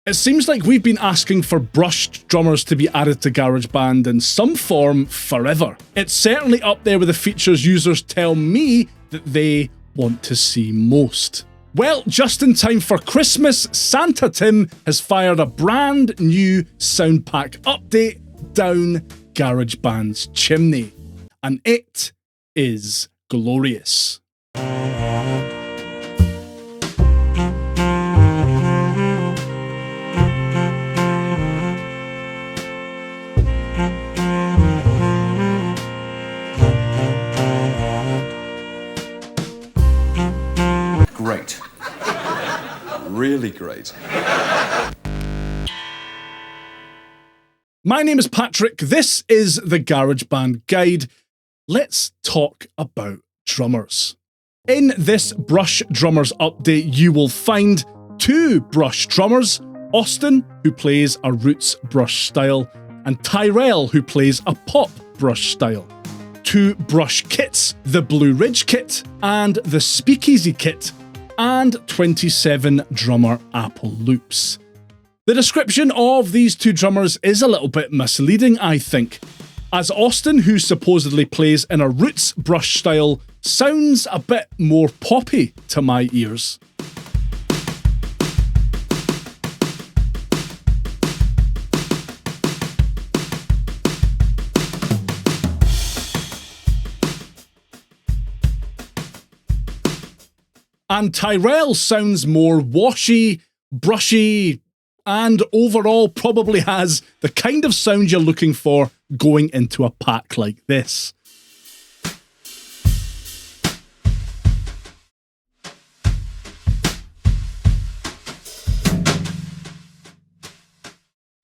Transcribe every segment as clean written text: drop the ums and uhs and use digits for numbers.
It seems like we've been asking for brushed drummers to be added to GarageBand in some form forever. It's certainly up there with the features users tell me that they want to see most. Well, just in time for Christmas, Santa Tim has fired a brand new sound pack update down GarageBand's chimney. And it is glorious. Great. Really great. My name is Patrick, this is the GarageBand Guide. Let's talk about drummers. In this Brush Drummers update, you will find two brush drummers, Austin, who plays a roots brush style, and Tyrell, who plays a pop brush style. Two brush kits, the Blue Ridge kit and the Speakeasy kit, and 27 drummer Apple loops. The description of these two drummers is a little bit misleading, I think, as Austin, who supposedly plays in a roots brush style, sounds a bit more poppy to my ears. And Tyrell sounds more washy, brushy, and overall probably has the kind of sound you're looking for going into a pack like this.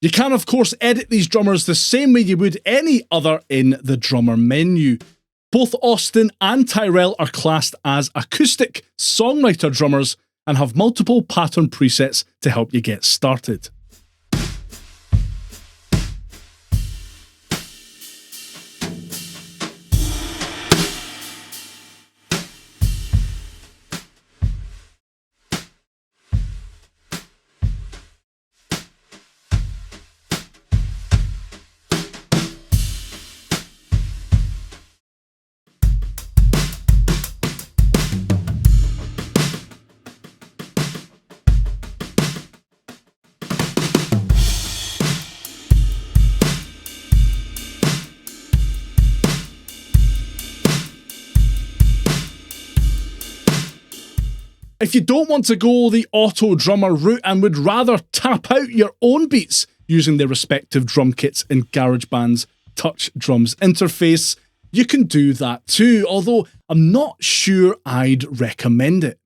You can of course edit these drummers the same way you would any other in the drummer menu. Both Austin and Tyrell are classed as acoustic songwriter drummers and have multiple pattern presets to help you get started. If you don't want to go the auto drummer route and would rather tap out your own beats using the respective drum kits in GarageBand's Touch Drums interface, you can do that too, although I'm not sure I'd recommend it.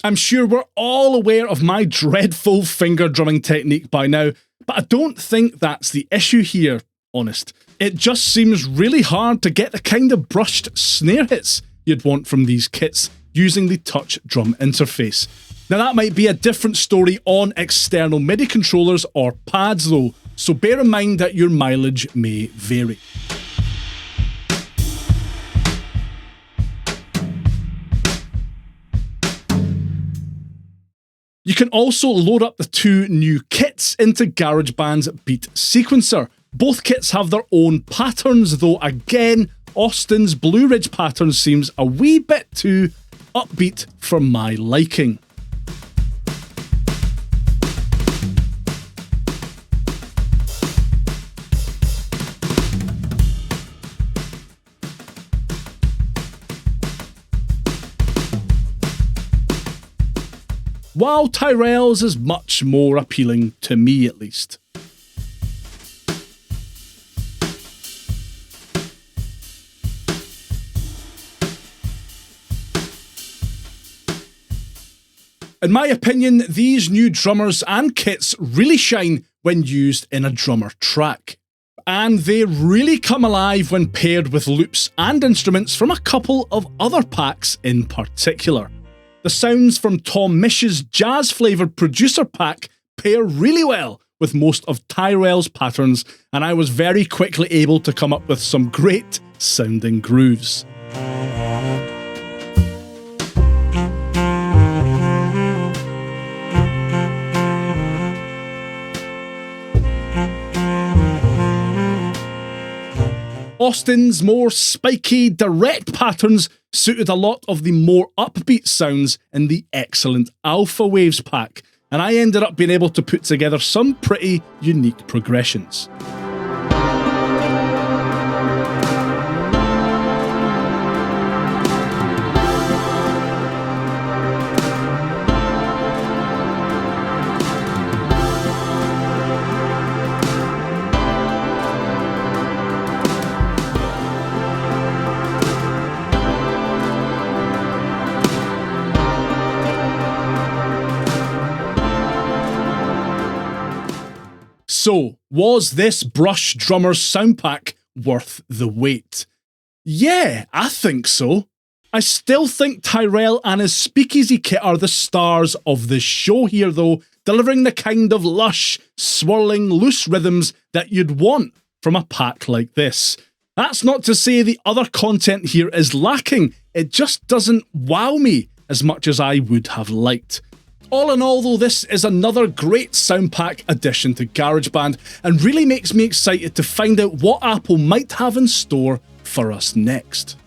I'm sure we're all aware of my dreadful finger drumming technique by now, but I don't think that's the issue here, honest. It just seems really hard to get the kind of brushed snare hits you'd want from these kits using the Touch Drum interface. Now that might be a different story on external MIDI controllers or pads though, so bear in mind that your mileage may vary. You can also load up the two new kits into GarageBand's Beat sequencer. Both kits have their own patterns though, again, Austin's Blue Ridge pattern seems a wee bit too upbeat for my liking. While Tyrell's is much more appealing to me at least. In my opinion, these new drummers and kits really shine when used in a drummer track. And they really come alive when paired with loops and instruments from a couple of other packs in particular. The sounds from Tom Mish's jazz-flavoured producer pack pair really well with most of Tyrell's patterns, and I was very quickly able to come up with some great sounding grooves. Austin's more spiky, direct patterns suited a lot of the more upbeat sounds in the excellent Alpha Waves pack, and I ended up being able to put together some pretty unique progressions. So, was this Brush Drummer's sound pack worth the wait? Yeah, I think so. I still think Tyrell and his speakeasy kit are the stars of the show here though, delivering the kind of lush, swirling, loose rhythms that you'd want from a pack like this. That's not to say the other content here is lacking, it just doesn't wow me as much as I would have liked. All in all though, this is another great sound pack addition to GarageBand and really makes me excited to find out what Apple might have in store for us next.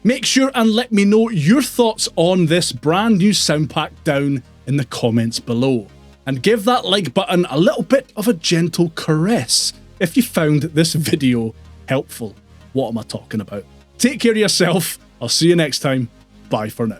Make sure and let me know your thoughts on this brand new sound pack down in the comments below. And give that like button a little bit of a gentle caress if you found this video helpful. What am I talking about? Take care of yourself, I'll see you next time, bye for now.